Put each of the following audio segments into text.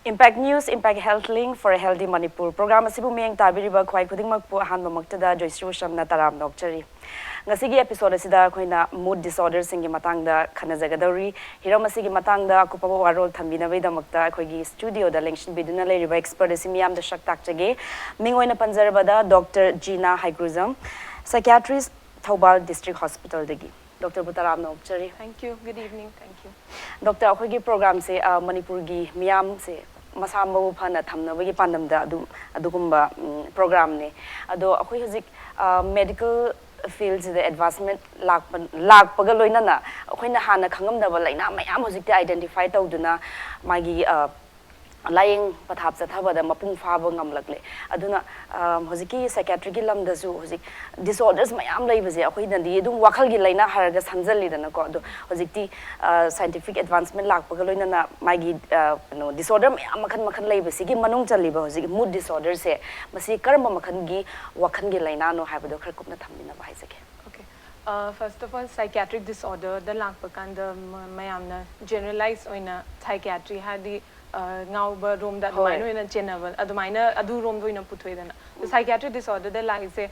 Impact News, Impact Health Link for a Healthy Manipur. Program asibu miyang tabiriba khwai khuding magpu ahanba maktada Joyshree Usham na taram nokchari. Ngasigi episode asida khoina mood disorders singi matangda khanajagadori. Hiram asigi matangda akupaba warol thambinabida makta khoigi studio da lengshin biduna leiriba expert asimiyam da shak takchage. Mingoina panjarabada Dr. Jina Heigrujam, Psychiatrist, Thoubal District Hospital dagi. Dr. Butaram nokchari. Thank you. Good evening. Thank you. Dr. Akhoigi program se Manipur gi miyam se Masamba Pana Tamna, we pandam da adugumba program ne. Ado akhoi hazik medical fields the advancement lag pagaloina na akhoi na hana khangam da laina mayam hazik identify tawduna magi lying pathap sathabada mapung faba ngamlakle aduna hoziki psychiatric lam da zu hozik disorders mayam laibaje akhoi nandi dum wakhal gi laina haraga sanjali dana ko ado hozikti scientific advancement lakpaga loina na magi no disorder mayam makhan laibasi gi manung chaliba hozik mood disorder se masi karma makhan gi wakhal gi laina no haibado khar kupna thamina bai sake. Okay. First of all, psychiatric disorder the lakpakan the mayamna generalized oina psychiatry hadi ngauba room that mino in a general adumaina adu room do in a puthoidana the psychiatric disorder there like say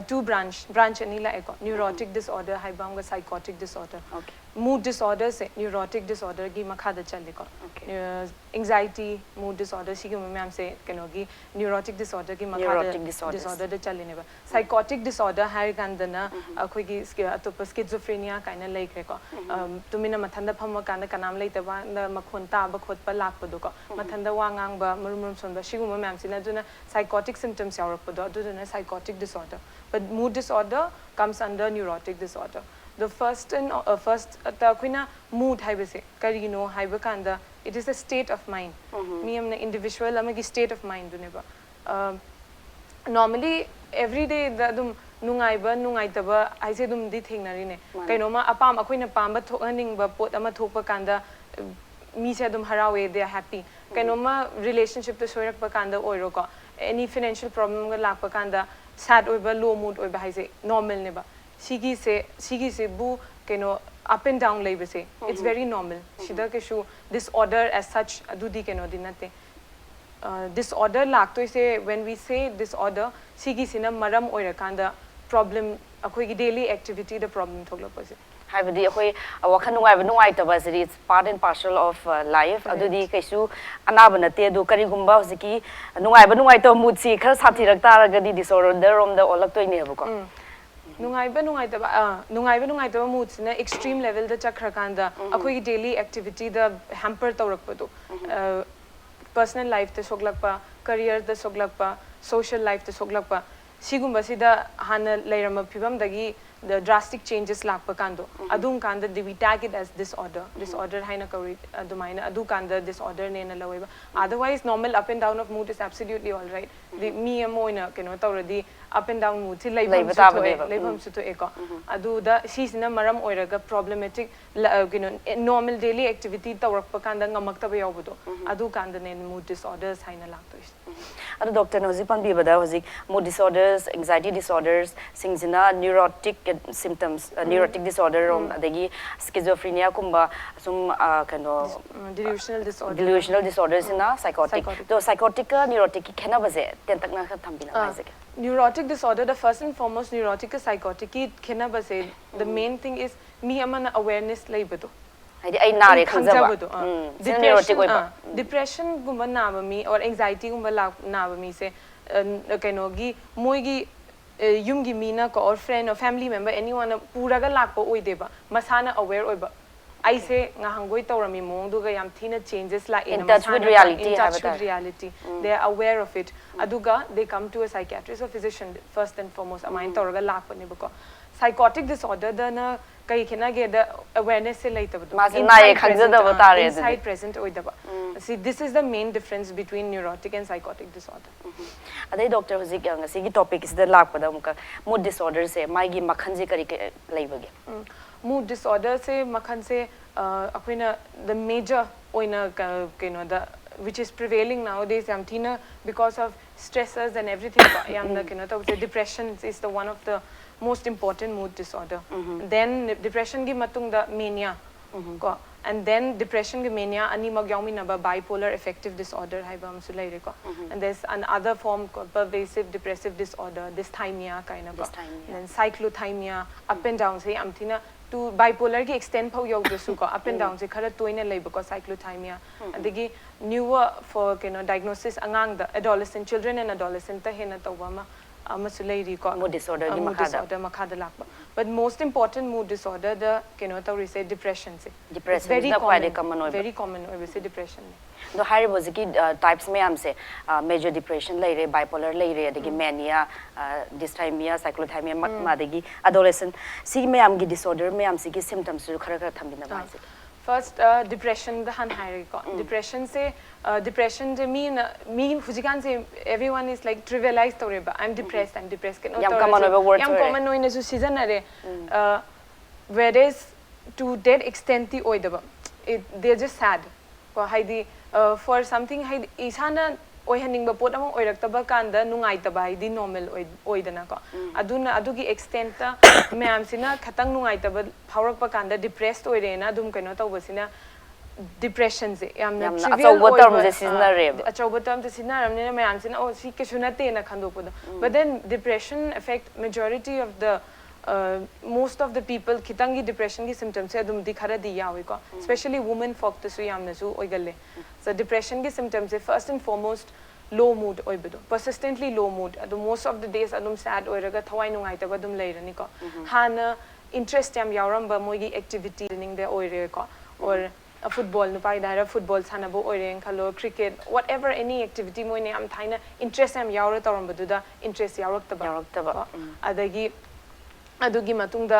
two branch ani like neurotic disorder haibanga psychotic disorder. Okay. Mood disorder se neurotic disorder gi makhada chaliko. Okay. Anxiety mood disorder sigi ma'am se kenogi neurotic disorder gi makhada disorder de chaline ba psychotic disorder hai gandana akhoi gi atopa schizophrenia kaina like reko tumina mathanda phamma kana kanam leitaba makhon ta ba khotpa lakpadu ko mathanda wangang ba murum sonba sigu ma'am sina duna psychotic symptoms yarakpadu aduna psychotic disorder, but mood disorder comes under neurotic disorder. The first the mood haibase karino haibakanda it is a state of mind. Me am individual amagi state of mind duneba. Normally every day the nungaitaba I say dum di thingnarine kainoma apam akoina pamba thoning ba pot ama thokpa kanda mi se dum harawe they are happy kainoma relationship to soirak pa kanda oiro ko any financial problem ga lakpa kanda sad oiba low mood oiba I say normal neba sigi se bu keno up and down labor say it's very normal shida keshu disorder as such adudi keno dinate disorder lakto say when we say disorder sigi sina maram oirakanda problem akoi daily activity the problem thogla pase haibadi akhoi wakhan nungai taba siri it's part and parcel of life adudi kaisu anaba nate du karigumba hosiki nungai to mood si khar sathirak taragadi disorder rom da olak toine habuko nungai taba mood sina extreme level da chakrakanda akoi daily activity the hamper tawrakpadu personal life te soglakpa career te soglakpa social life te soglakpa sigumba sida hana leirama phibam dagi the drastic changes lakpa kando adum kanda we tag it as disorder haina kari adumaina adu kanda disorder ne na laweba otherwise normal up and down of mood is absolutely all right the me amoina keno tawradi up and down mood leibam su to eko adu da sisina maram oiraga problematic normal daily activity tawrakpa kanda ngamakta ba yawbudo adu kanda ne mood disorders haina lakto adu doctor no zipan bibada hozik mood disorders anxiety disorders singzina neurotic symptoms neurotic disorder adagi schizophrenia kumba sum kano delusional disorders ina psychotic to psychotic neurotic khena baje ten takna kha thambina baje neurotic disorder the first and foremost neurotic psychotic khena baje the main thing is me amana awareness laibado ai nare khangzaba depression gumba naba mi or anxiety gumba naba mi se kainogi moigi yumgi mina ko or friend or family member anyone pura ga lakpa oideba masana aware oiba I say ngahangoi tawrami mong duga yam thina changes la in touch with reality they are aware of it aduga they come to a psychiatrist or physician first and foremost amain tawraga lakpa ne bako psychotic disorder the na kai khena ge the awareness se laitabadu inside present oidaba see this is the main difference between neurotic and psychotic disorder adai doctor hozik ngasi gi topic is the lakpada muka mood disorder se mai gi makhan je kari laibage mood disorder se makhan se akoina the major oina the which is prevailing nowadays yam thina because of stressors and everything yam the depression is the one of the most important mood disorder then depression gi matung the mania ko and then depression ge mania ani mag yaumi na ba bipolar affective disorder hai ba amsu lai re ko and there's another form called pervasive depressive disorder dysthymia kind of and then cyclothymia up and down say amthina to bipolar ki extend phau yog desu ko up and down se khara toina lai ba ko cyclothymia adigi newer for diagnosis angang the adolescent children and adolescent ta hena tawama mood disorder makhada lakba but most important mood disorder the tawri say depression se depression very is common common very common we say depression no hari boziki types me am se major depression laire bipolar laire adigi mania dysthymia cyclothymia madagi adolescent si me am gi disorder me am si gi symptoms su khara thambina ba first depression the han hai ko depression se depression je mean hujikan se everyone is like trivialized tore ba I'm depressed yam common over word yam common no in su season are whereas to that extent the oidaba they're just sad for haidi for something haidi isana oihaning ba pot among oiraktaba kanda nungai taba haidi normal oidana ko aduna adugi extent ta mayam sina khatang nungai taba phaurak pa kanda depressed oirena dum kaino tawbasina depression se yamna trivial term je sinare achauba term je sinaramne mayam sina oh si keshuna te na khandokpoda but then depression affect majority of the most of the people kitangi depression ki symptoms se adum dikhara di yawi ko especially women folk to su yamna su oigalle so depression ki symptoms se first and foremost low mood oibedo persistently low mood adu most of the days adum sad oiraga thawai nungai ta adum leirani ko hana interest yam yauramba moigi activity ning de oire ko or a football no pai dara football sanabo oireng khalo cricket whatever any activity moine am thaina interest yam yaura tawramba duda interest yauraktaba adagi adugi matungda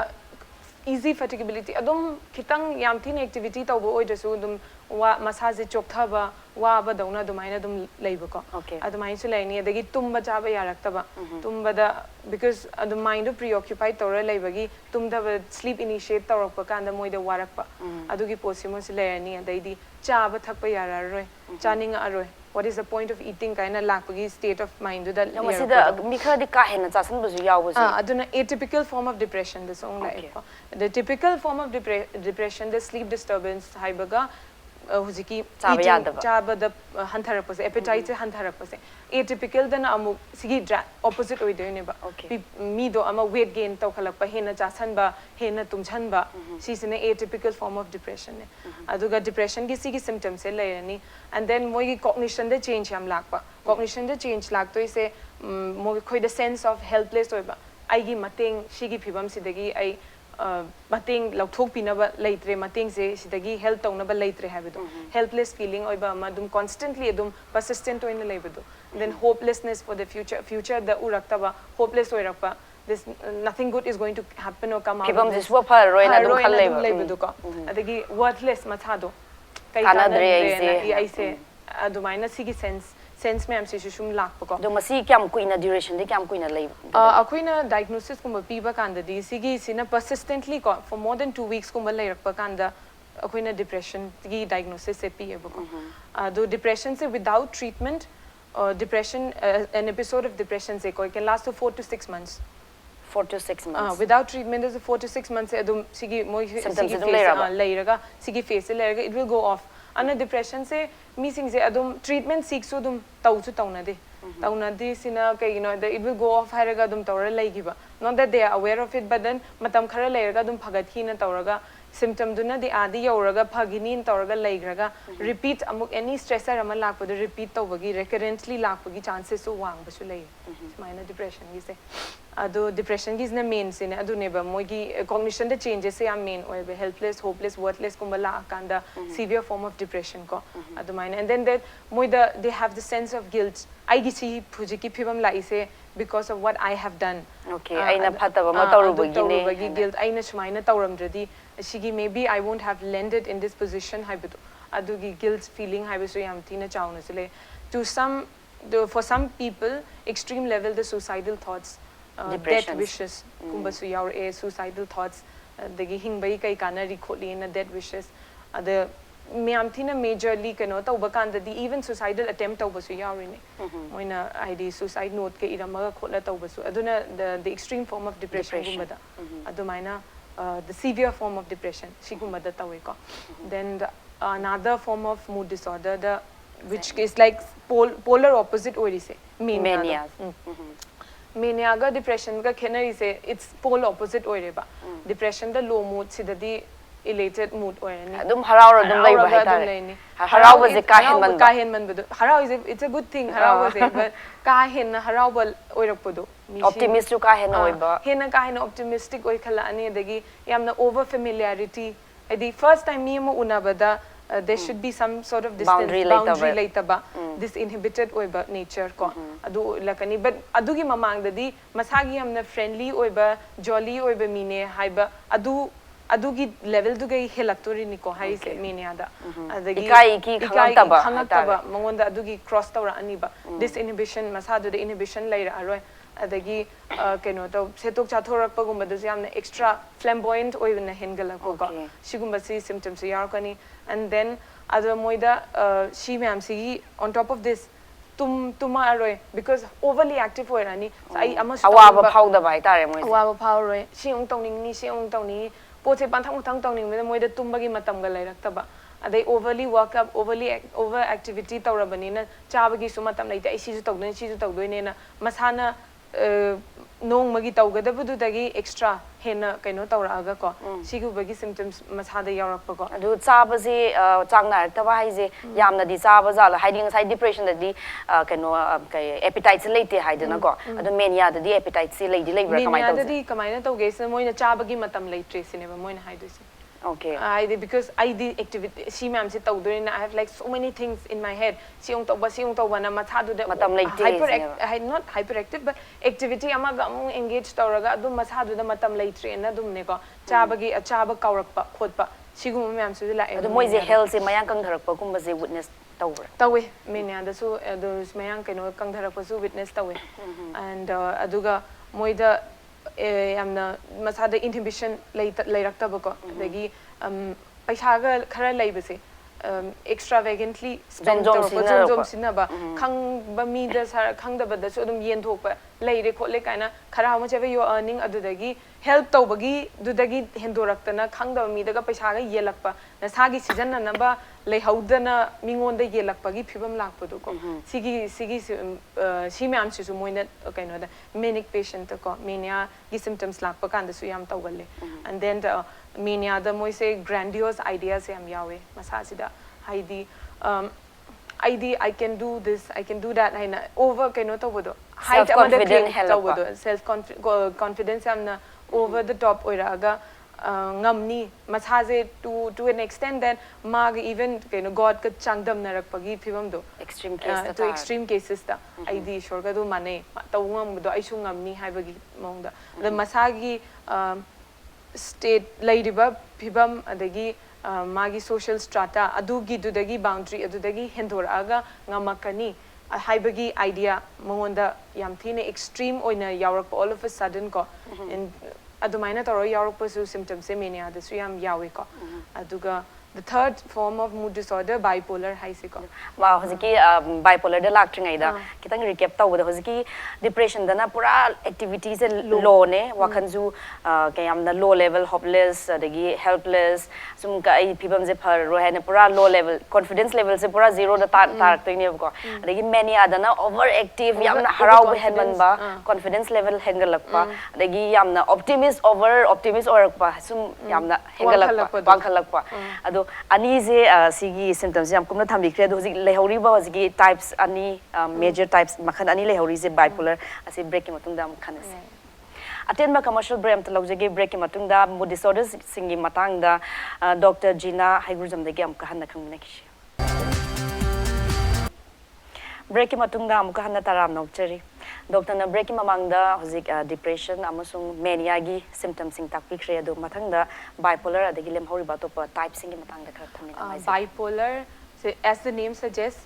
easy fatigability adum kitang yam thin activity tawbo oidasu dum wa massage chokthaba wa ba dauna dumaina dum leiba ko adumai su laini adagi tumba chaba yaraktaba tumba da because the mind preoccupied tawra leibagi tumda sleep initiate tawrakpa kanda moida warakpa adugi posimo su laini adaidi chaba thakpa yararoi chaninga aroi what is the point of eating kind of lakpagi state of mind that masida mikhadi ka hena chasan buju yawo aduna atypical form of depression this own life the typical form of depression the sleep disturbance haibaga hujiki chaba the hantharapas appetite hantharapas atypical then amu sigi opposite oidene ba mi do ama weight gain taw khalakpa hena chasan ba hena tumchan ba si sine atypical form of depression ne aduga depression gi sigi symptoms se layani and then moi cognition the change am lakpa cognition the change lak to ise moi khoi the sense of helpless oiba ai gi mateng sigi phibam sidagi ai mateng lauthok pinaba leitre mateng se sidagi help tawnaba leitre habedo helpless feeling oiba ma dum constantly dum persistent oina leibedo then hopelessness for the future the uraktaba hopeless oirakpa this nothing good is going to happen or come out kibam this wa phar roina dum khal leibedo ko adagi worthless mathado kai kanadre ai se adumaina sigi sense me am se shum lakpa ko do masi kyam kuina duration de kyam kuina lei akoina diagnosis kuma piba kanda di sigi sina persistently ko for more than 2 weeks kuma lairakpa kanda akoina depression gi diagnosis se pi ebo ko do depression se without treatment depression an episode of depression se ko can last for 4 to 6 months 4 to 6 months without treatment is 4 to 6 months adum sigi moi sigi lairaga sigi face lairaga it will go off ana depression se mi sing se adum treatment seek su dum tawchu tauna de sina kai it will go off haraga adum tawra laigiba not that they are aware of it but then matam khara lairaga adum phagathi na tawraga symptom duna di adi yauraga phagini tawraga laigraga repeat amuk any stressor ama lakpadu repeat tawbagi recurrently lakpagi chances so wang basu lai minor depression gi se ado depression gi is na main sine adu neba moigi cognition the changes se am main or helpless hopeless worthless kumbala kanda severe form of depression ko adu minor and then that moida they have the sense of guilt I gi si phujiki phibam lai se because of what I have done okay aina phataba ma tawrubagi guilt aina sumaina tawramdradi shigi maybe I won't have landed in this position haibidu adugi guilt feeling haibisu yam thina chauna sile to for some people extreme level the suicidal thoughts death wishes kumbasu yaur suicidal thoughts dagi hingbai kai kana rikholi na death wishes the myam thina majorly kano tawba kanda di even suicidal attempt tawbasu yaurine moina id suicide note ke iramaga khotla tawbasu aduna the extreme form of depression gumbada adumaina the severe form of depression shigumada taweko. Then another form of mood disorder which is like polar opposite orise mania. Mania ga depression ga khenari se it's polar opposite oireba. Depression the low mood sidadi elated mood oirani. Adum harau adum lai ba haitare. Harau ba je kahen man badu. Harau is it's a good thing. Harau was but kahen harau bal oirakpodo. Optimistic kahen oiba. Hena kahen optimistic oi khala ani adagi yamna over familiarity. The first time me mo unabada there should be some sort of distance boundary laitaba this inhibited oiba nature ko adu lakani but adugi mamang dadi masagi amna friendly oiba jolly oiba mine haiba adugi level du gai helaktori ni ko hai se mine ada adagi ikai ki khangtaba mangonda adugi cross tawra ani ba this inhibition masadu de inhibition laira aroi adagi keno to setok chathorak pagumba du yamna extra flamboyant oibna hengala ko shigumba si symptoms yarkani and then other moida she ma'am see on top of this tuma aroi because overly active oirani I ama awaba phauda bai tare moi awaba phauroi si ong tongning ni si ong tongni poche panthang thang tongning me moida tumbagi matam ga lairak ba they overly work up over activity tawrabani na chabagi su matam laite ai si ju tawdoi ne na masana nong magi tawgadabudu dagi extra hena kaino tawraaga ko sigubagi symptoms masada yarakpa ko adu chabaji changna taba haije yamna di chaba jala hiding side depression dadi kaino kai appetite laite haidena ko adu mania dadi appetite se leidi leibra kamai tawse mania dadi kamaina tawge se moina chabagi matam laitre sineba moina haidoise. Okay. Because I did activity. She ma'am said I have like so many things in my head. She on top na mathadu de not hyperactive but activity amaga engaged tawraga adu mathadu da matam laitre na dum ne ko chabagi chaba kaurakpa khotpa sigum ma'am su la adu moi je health se mayang kang dharakpa kumba je witness tawra tawe menia da su those mayang kaino kang dharakpa su witness tawe and aduga moida yamna masada inhibition lairakta ko dagi paisa khara laibase extravagantly spend jom sinaba khang ba mi da khang da bada so dum yen thokpa laire khole kaina khara ma chebe you earning adudagi help tawbagi dudagi hendoraktana khang da mi daga paisa ga yelakpa na sagi season na ba leihaudana mingon da yelakpagi phibam lakpadu ko sigi si ma'am su moina kaino da manic patient ko mania gi symptoms lakpa kan da su yam tawgalle and then mania da moi say grandiose ideas yam yawe masasida haidi I can do this, I can do that. Over kaino tawbodo height amada claim tawbodo self confidence amna over the top oiraga ngamni masaje to an extent that mag even god ka changdam narakpagi phibam do extreme case to extreme cases ta ID shorga do mane tawngam do aisu ngamni haibagi mongda the masagi state laidiba phibam adagi magi social strata adugi dudagi boundary adudagi hendoraga ngamakani haibagi idea mongonda yamthine extreme oina yawarp all of a sudden ko and adumaina taro yawarp su symptoms se mania da su yam yawe ko aduga the third form of mood disorder bipolar haisiko wow hoziki bipolar da lactring da kitang recap taw da hoziki depression da na pura activities low ne wakhanju kayam na low level hopeless adagi helpless sum ka ai pibam je phar ro hai na pura low level confidence level se pura zero da tar tai ne ko adagi mania da na overactive yam na harau hen man ba confidence level hengalak pa adagi yam na optimist or pa sum yam na hengalak pa bangkhalak pa ado ani je sigi symptoms yam kumna thambi kre do hojik lehori ba hojiki types ani major types makhan ani lehori je bipolar ase break ki matung da makhan ase aten ba commercial break am talojege break ki matung da mood disorders singi matang da Dr. Jina Heigrujam de am ka hanna khangna ki break ki matung da am ka hanna taram nokcheri Doctor na break mamang da hojik depression amasung mania gi symptoms sing takpi kre do mathang da bipolar adagi lemhori ba to type sing matang da khar thamina bipolar as the name suggests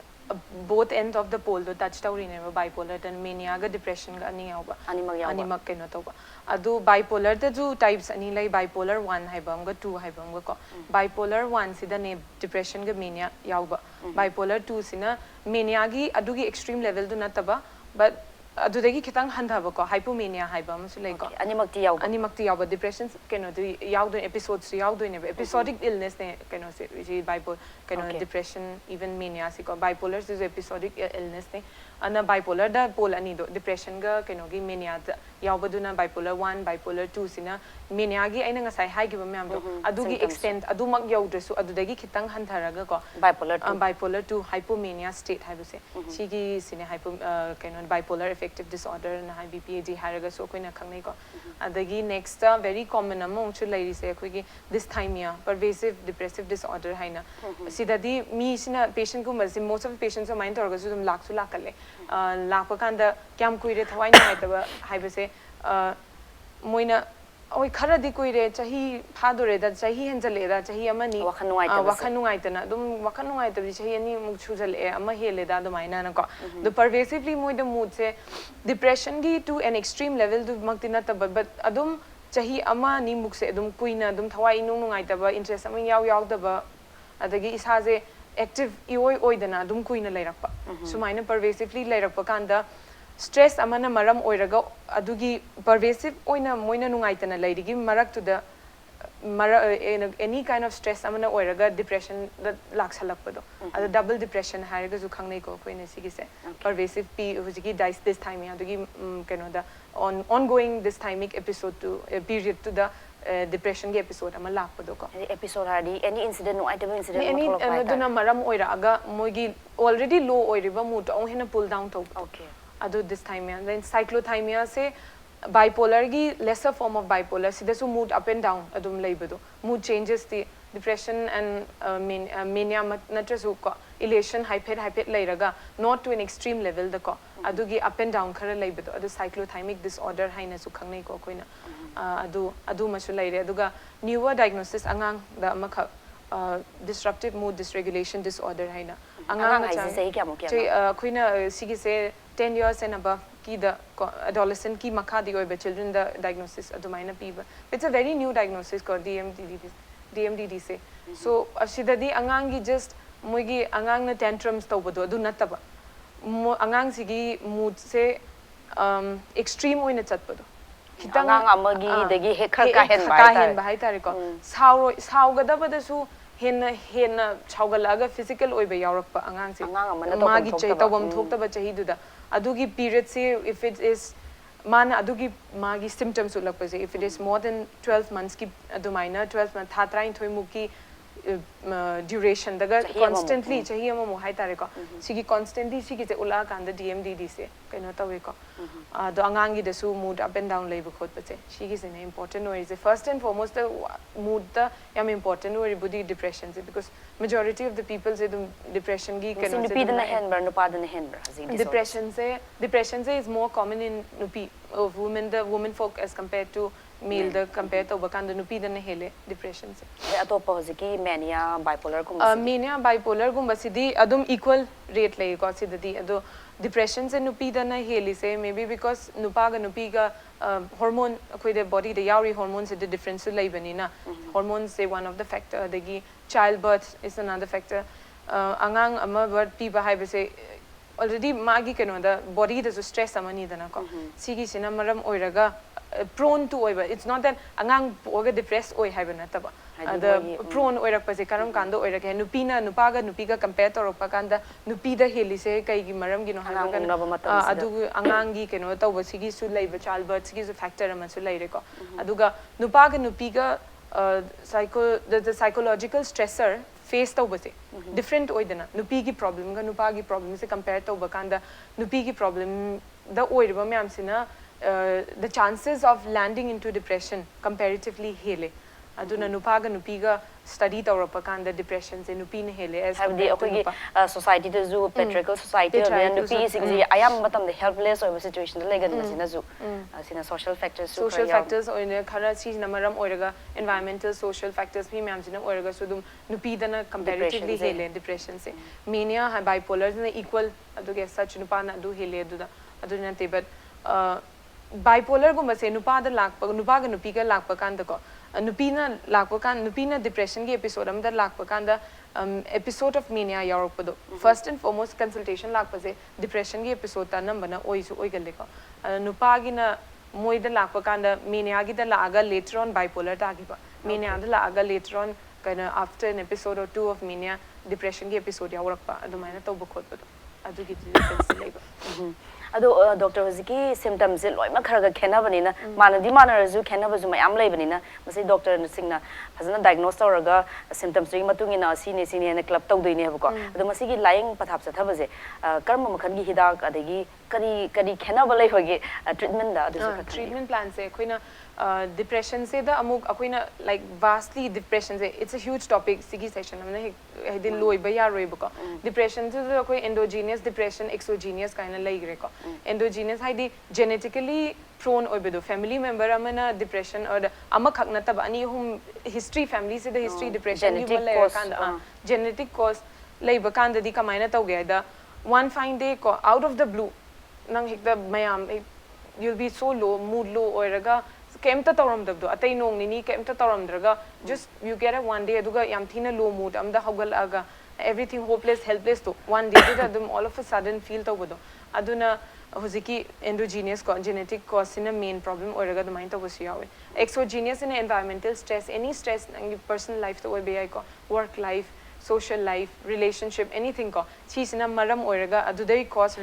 both ends of the pole do touched out in bipolar and mania ga depression ga ani yawa ani mak keno to adu bipolar the two types ani lai bipolar 1 haibam ga 2 haibam ga ko bipolar 1 sida ne depression ga mania yawa bipolar 2 sina mania gi adu gi extreme level do nataba but adudagi kitang handhaba ko hypomania haiba amasu lei ko animakti yaw depression keno du yaw do episodes yaw do ne episodic illness ne keno se bipolar keno depression even mania si ko bipolar is episodic illness ne ana bipolar da pol ani do depression ga keno gi mania yaw baduna bipolar 1 bipolar 2 sina mania gi aina ngasai hai gi ba myam do adugi extent adumak yaw dresu adudagi kitang handharaga ko bipolar 2 hypomania state haibuse sigi sine hypo keno bipolar affective disorder na BPAD haraga so koina khangnai ko adagi next very common among chu lairi se khoi dysthymia pervasive depressive disorder haina sidadi mi sina patient ko most of the patients are mind torga su dum laksu lakale lakpa kanda kyam kuire thawai nai taba haibase moina oi khara di kuire chahi phadore da chahi henjale da chahi amani wakhan nungai tana dum wakhan nungai tabi chahi ani muk chujale ama hele da do maina na ko the pervasively moi the mood se depression gi to an extreme level du maktina tab but adum chahi ama ni muk se dum kuina dum thawai nung nungai taba interest ama yaw yaw daba adagi isa je active oi dana dum kuina lairakpa sumaina pervasively lairakpa kanda stress amana maram oiraga adugi pervasive oina moina nungaitana lairigi marak to the any kind of stress amana oiraga depression that laksalakpado adu double depression haraga ju khangnai ko koina sigi se pervasive p hujigi this time adugi keno da ongoing this thymic episode to period to the depression ge episode ama lakpado ko episode hari any incident no item incident any duna maram oiraga moigi already low oiriba mood on hena pull down to okay adu dysthymia then cyclothymia se bipolar gi lesser form of bipolar sida su mood up and down adum leibado mood changes the depression and mania natrasu ko elation hyper leiraga not to an extreme level the ko adu gi up and down khara leibado adu cyclothymic disorder haina su khangnai ko koina adu masu leire aduga newer diagnosis angang da makha disruptive mood dysregulation disorder haina angang ai sei kya mo koina sigi se 10 years and above ki the adolescent ki makha di oiba children the diagnosis adumaina piba it's a very new diagnosis called DMDD se so ashidadi angang gi just moigi angang na tantrums tawbodo adu nataba angang sigi mood se extreme oina chatpado kitang angang amagi degi hekha ka hen bai tare ko saugadabada su henna chaugalaga physical oiba yaurakpa angang se magi chai tawam thokta chahi duda adugi period se if it is mana adugi magi symptoms ulakpa se if it is more than 12 months ki adumaina 12 month thatrain thoi muki duration daga constantly chahi ama mo hai tare ko sigi constantly sigi se ula kanda DMDD se kaino tawe ko do angangi de su mood up and down leiba khot pache sigi se ne important or is first and foremost the mood the yam important or body depression se because majority of the people say the depression gi kaino se nupi na hen depression se is more common in nupi of women the women folk as compared to male the compared to bakanda nupi dana hele depression se atopa hojiki mania bipolar gumba sidi adum equal rate lay ko sidadi ado depression se nupi dana hele se maybe because nupa ga nupi ga hormone koi de body de yauri hormones the difference lay bani na hormones say one of the factor degi childbirth is another factor angang ama birth pi ba haibe se already magi keno da body the stress amani dana ko sigi sina maram oiraga prone to oiba it's not that angang oga depressed oi haibana taba the prone oirak pase karam kando oirak he nupina nupiga compare to ropa kanda nupida heli se kai gi maram gi no haibana adu angangi keno tawba sigi su leiba childbirth sigi su factor ama su leire ko aduga nupiga the psychological stressor face tawba se different oidana nupigi problem ga nupagi problem se compare to bakanda nupigi problem the oirba myam sina the chances of landing into depression comparatively hele aduna nupaga nupiga study tawrapa kanda depression se nupine hele as have the okay society to zoo patriarchal society and nupi sigi ayam matam the helpless or situation legan sina zoo sina social factors or in khara chis namaram oiraga environmental social factors bhi myam sina oiraga sudum nupi dana comparatively hele depression se mania bipolar na equal aduge such nupana adu hele aduna te but bipolar gumba se nupada lakpa nupaga nupiga lakpa kanda ko nupina lakpa kan nupina depression gi episode amda lakpa kan da episode of mania yaropado first and foremost consultation lakpa se depression gi episode ta nambana oisu oigale ko nupa gi na moida lakpa kan da mania gi da laga later on bipolar ta gi ba mania da laga later on kana after an episode or two of mania depression gi episode yaroppa adumaina tawba khotbado adu gi difference leba ado doctor hoziki symptoms se loi ma kharaga khena banina manadi manarazu khena bazu mayam lei banina masi doctor singna phajana diagnose tawraga symptoms ri matungina sine ne club tawdoine habo ko ado masi gi lying pathap sa thabaje karma makhan gi hidak adegi kari khena ba lei hoge treatment da adu treatment plan se koina depression se da amuk akoina like vastly depression se it's a huge topic sigi session amna hedin loi ba ya roi ba depression se da koi endogenous depression exogenous kaina laigre ko endogenous haidi genetically prone oibedo family member amana depression or ama khakna tab ani hum history family se the history depression gi bala kan genetic cause leiba kan di kamaina tawge da one fine day ko out of the blue nang hekda mayam you'll be so low mood low oiraga kemta tawram dabdo atai nong ni kemta tawram draga just you get a one day aduga yam thina low mood amda hagal aga everything hopeless helpless to one day adum all of a sudden feel tawbodo aduna hoziki endogenous genetic cause in a main problem oraga the mind tawbosi yawe exogenous in environmental stress any stress in personal life to be ko work life social life relationship anything ko chi sina maram oraga adudai cause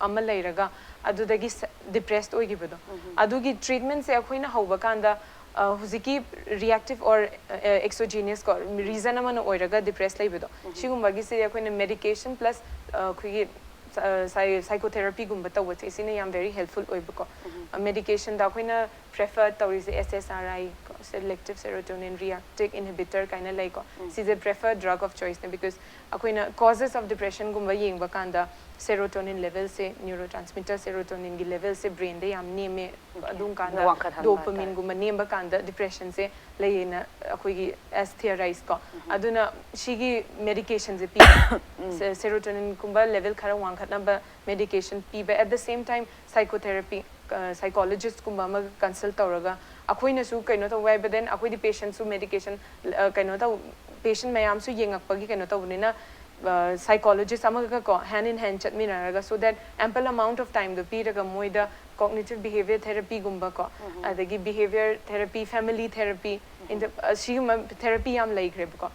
amal lairaga adudagi depressed oigibodo adugi treatment se akoina hauba kanda huziki reactive or exogenous ko reason amana oiraga depressed laibodo shigumba gi se akoina medication plus khigi psychotherapy gumba tawat isine yam very helpful oibako medication da akoina prefer tawri SSRI selective serotonin reuptake inhibitor kind of like is a preferred drug of choice because akoina causes of depression gumba yengba kanda serotonin level se neurotransmitter serotonin gi level se brain de yam neme adum kanda dopamine gumba nemba kanda depression se leina akoigi as theorized ko aduna shigi medication se pi serotonin gumba level khara wang khatna ba medication pi ba at the same time psychotherapy psychologist gumba ma consult tawraga akoina su kaino to wai but then akoi di patient su medication kaino to patient mayam su yengakpa gi kaino to bunina psychologist amaga ko hand in hand chatminaraga so that ample amount of time the piraga moida cognitive behavior therapy gumba ko adagi behavior therapy family therapy in the therapy am like reb ko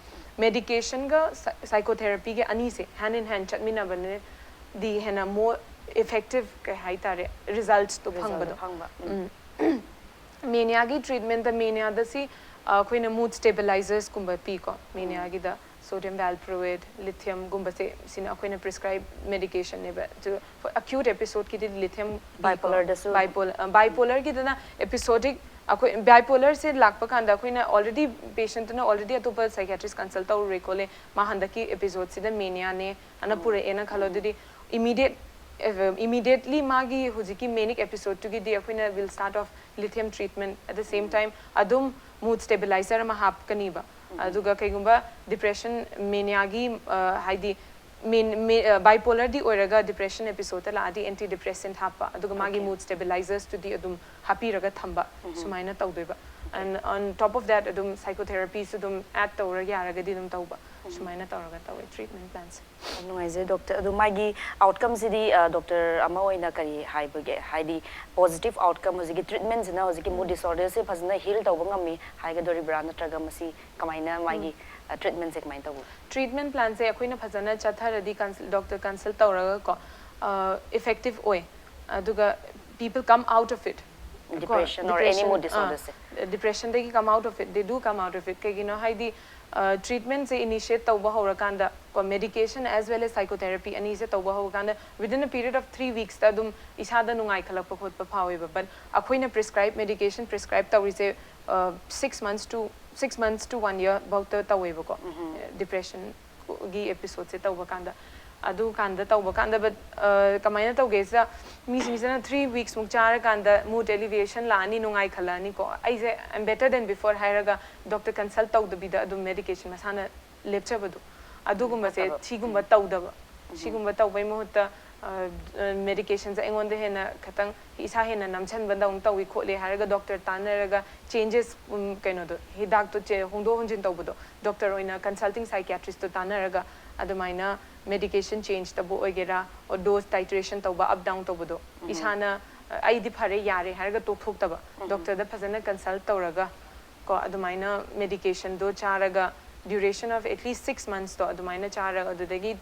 medication ga psychotherapy ge ani se hand in hand chatmina bane di hena more effective kai haitare results to phangba mania gi treatment the mania da si koina mood stabilizers kumba pi ko mania gi da sodium valproate lithium gumba se sin akoina prescribe medication ne ba to for acute episode ki lithium bipolar gi da episodic akoi bipolar se lakpa kanda koina already patient na already atopa psychiatrist consult aur recole ma handaki episode se da mania ne ana pura ena khalo didi immediately magi hujiki manic episode to gi akoina will start off lithium treatment at the same time adum mood stabilizer ma hap kaniba aduga kaigumba depression mania gi haidi bipolar di oraga depression episode la adi antidepressant hapa aduga magi mood stabilizers to di adum happy raga thamba sumaina tawdeba and on top of that adum psychotherapy sudum add tawra yaraga di dum tawba sumaina tawraga tawe treatment plans nuaize doctor adu magi outcomes di doctor ama oina kari haibage haidi positive outcome hozigi treatment na hozigi mood disorder se phazna heal tawba ngami haiga dori brand traga masi kamaina magi treatment se kamain tawu treatment plan se akoina phazana chatharadi doctor consult tawraga ko effective oi aduga people come out of it depression or any mood disorder se depression they come out of it they do come out of it kagino haidi treatment se initiate tawba horakanda ko medication as well as psychotherapy ani se tawba horakanda within a period of 3 weeks ta dum isada nungai khalakpa khotpa phaweba but akoina prescribe medication prescribe tawri se 6 months to 1 year about the taweba ko depression gi episode se tawba kanda adu kanda tawba kanda but kamaina tawgesa misana 3 weeks muk chara kanda mood elevation la ani nungai khalani ko aise I'm better than before hairaga doctor consult tawda bida adu medication masana lepcha badu adu gumba se chigumba tawda chigumba tawbai mohta medications aingonda hena khatang isa hena namchan banda ung tawi khole haraga doctor tanaraga changes kaino do hidak to che hungdo hunjin tawbudo doctor oina consulting psychiatrist to tanaraga adumaina medication change tabu ogera or dose titration tawba up down tawbudo isana ai di phare yare haraga tok thok taba doctor da phajana consult tawraga ko adumaina medication do charaga duration of at least 6 months to adumaina charaga adudagi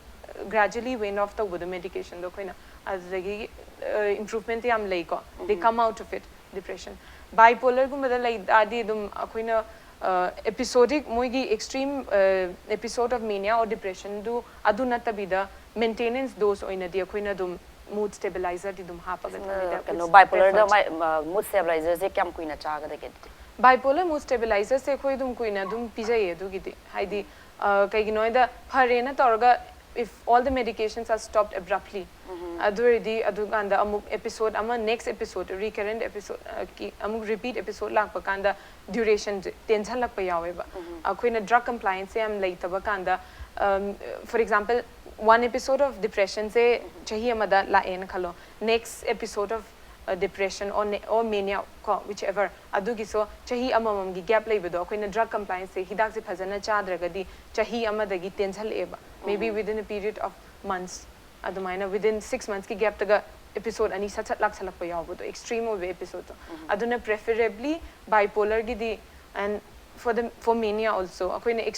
gradually wane off the medication do koina adagi improvement yam lay ko they come out of it depression bipolar gumada lay adi dum koina episodic moigi extreme episode of mania or depression do aduna tabida maintenance dose oina di koina dum mood stabilizer di dum hapaga no bipolar da mood stabilizer se kyam kuina chaga da get bipolar mood stabilizer se khoi dum kuina dum pijaye du gidi haidi kai gi noida pharena torga if all the medications are stopped abruptly aduridi aduganda amuk episode ama next episode recurrent episode ki amuk repeat episode lakpa kanda duration tension lakpa yawe ba akoina drug compliance am laitaba kanda for example one episode of depression se chahi amada la en khalo next episode of depression or mania whichever adugi so chahi amamam gi gap leibedo akoina drug compliance se hidak se phajana chadragadi chahi amadagi tension eba maybe within a period of months adumaina within 6 months ki gap taga episode ani sat lak salakpa yawbudo extreme of episode aduna preferably bipolar gi di and for mania also akoina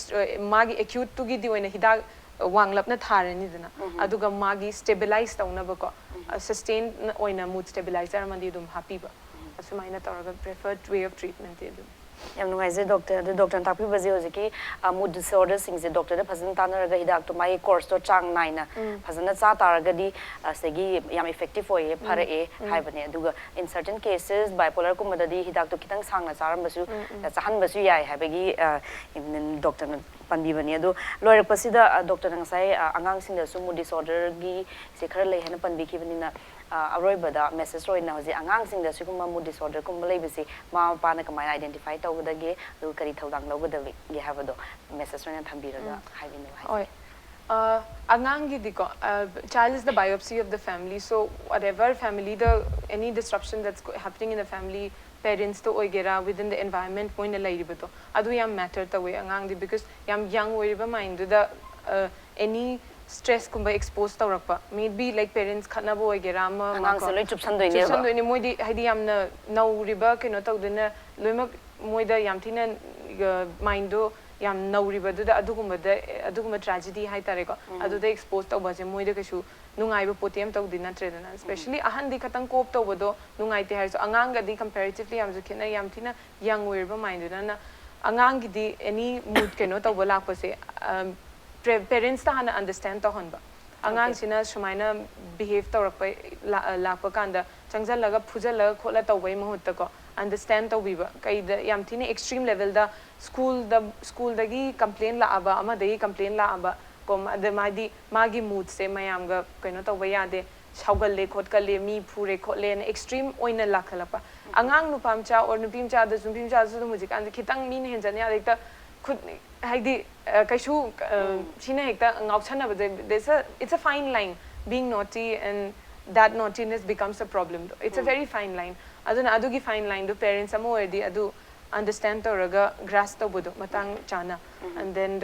magi acute tu gi di oina hidak wanglapna tharani dina aduga magi stabilize tauna ba ko sustain oina mood stabilizer mandi dum happy ba asumaina taraga preferred way of treatment edu yam nuai doctor the doctor tapi bazi hojiki mood disorder sing je doctor da phazan tanaraga hidak to mai course to chang naina phazana cha taraga di segi yam effective hoye phare e haibane aduga in certain cases bipolar ko madadi hidak to kitang sangna charam basu chahan basu yai habagi doctor na panbi bani adu lore pasida doctor ngasai angang sing da su mood disorder gi se khara lei hena panbi ki bani na aroi bada message roi na hoji angang sing da su kuma mood disorder kum lei bisi ma pa na kamai identify tawdage du kari thodang logadawi ge habado message roi na thambiraga haibine oi angang gi diko child is the biopsy of the family so whatever family the any disruption that's happening in the family parents to oigera within the environment point la iribato adu yam matter the way angang di because yam young oiriba mind the any stress kumba exposed tawrakpa maybe like parents khana bo oigera ma angang se loi chupsan doi moidi haidi yamna nauriba keno tawdena loimak moida yam thina mind do yam nauriba da aduguma tragedy hai tare ko adu da exposed tawba je moida kashu nungai ba potem tawdina tredana especially ahan di khatang kop tawbodo nungai te har so angang di comparatively yam khena yam thina young oiriba mind na angang gi di any mood keno tawbola ko se parents ta hana understand ta honba angang sina sumaina behave tawrakpa lakpa kanda changjal laga phujal laga khola tawbai mahutta ko understand tawbiba kai da yam thina extreme level da school da gi complain la aba ama dai complain la aba kom ade magi mood se mayam ga kaino tawba yade saugal le khot kale mi phure khotle ne extreme oina lakhalapa angang nu pamcha or nu pimcha da zum pimcha zu mu jikan khitang min henjan ya dekta khud haidi kaishu sina hekta ngauchana ba it's a fine line being naughty and that naughtiness becomes a problem it's a very fine line aduna adugi fine line do parents amo edi adu understand toraga grasp tobudo matang chana and then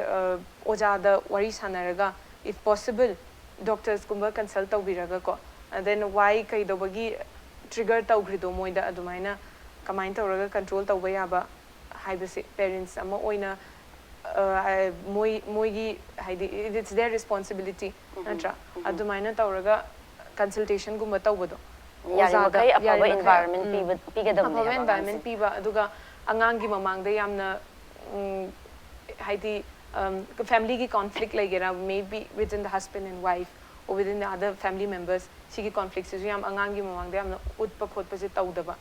oja da wari sanaraga if possible doctors kumba consult tawbiraga ko and then why kai dobagi trigger tawgrido moida adumaina kamain toraga control tawba yaba haibase parents amo oina moigi haidi it's their responsibility natra adumaina tawraga consultation gumba tawbodo yari apaba environment pigadamne environment piba aduga angangi mamangda yamna haidi family ki conflict lagera maybe within the husband and wife or within the other family members sigi conflicts is yam angangi mamangda yamna utpa khotpa je tawdaba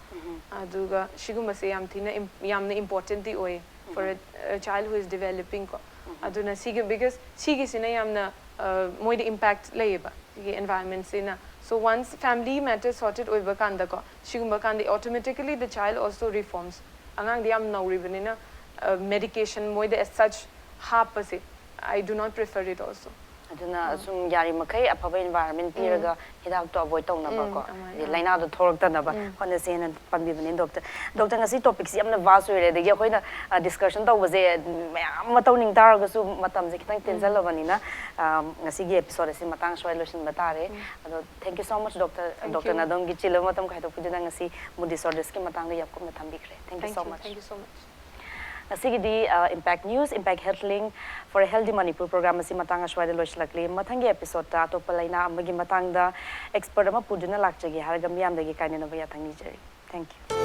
aduga shiguma se yam thina yamna important di oy for a child who is developing ko aduna sigi because sigi sina yamna moid impact layeba the environment sina so once family matters sorted over kanda ko shiguma kandi automatically the child also reforms angang diam nauribanina medication moid as such hapase I do not prefer it also aduna sum yari makai apaba environment piraga hidak to avoid tawna ba ko laina do thorok ta na ba hona sen pambi bani doctor ngasi topic si amna vast hoire de khoina discussion taw baje ma tawning tar ga su matam je kitang tension lo bani na ngasi gi episode si matang swai lotion batare ado thank you so much doctor nadong gi chilo matam khai to pujana ngasi mood disorders ki matang ga yap ko matam bikre thank you so much Asigidi Impact News, Impact Health Link for a Healthy Manipur program asi matang ashwai loch lakli mathangi episode ta to palaina amagi matang da expert ama puduna lakchagi harga miyam dagi kainena baya thangi jeri. Thank you.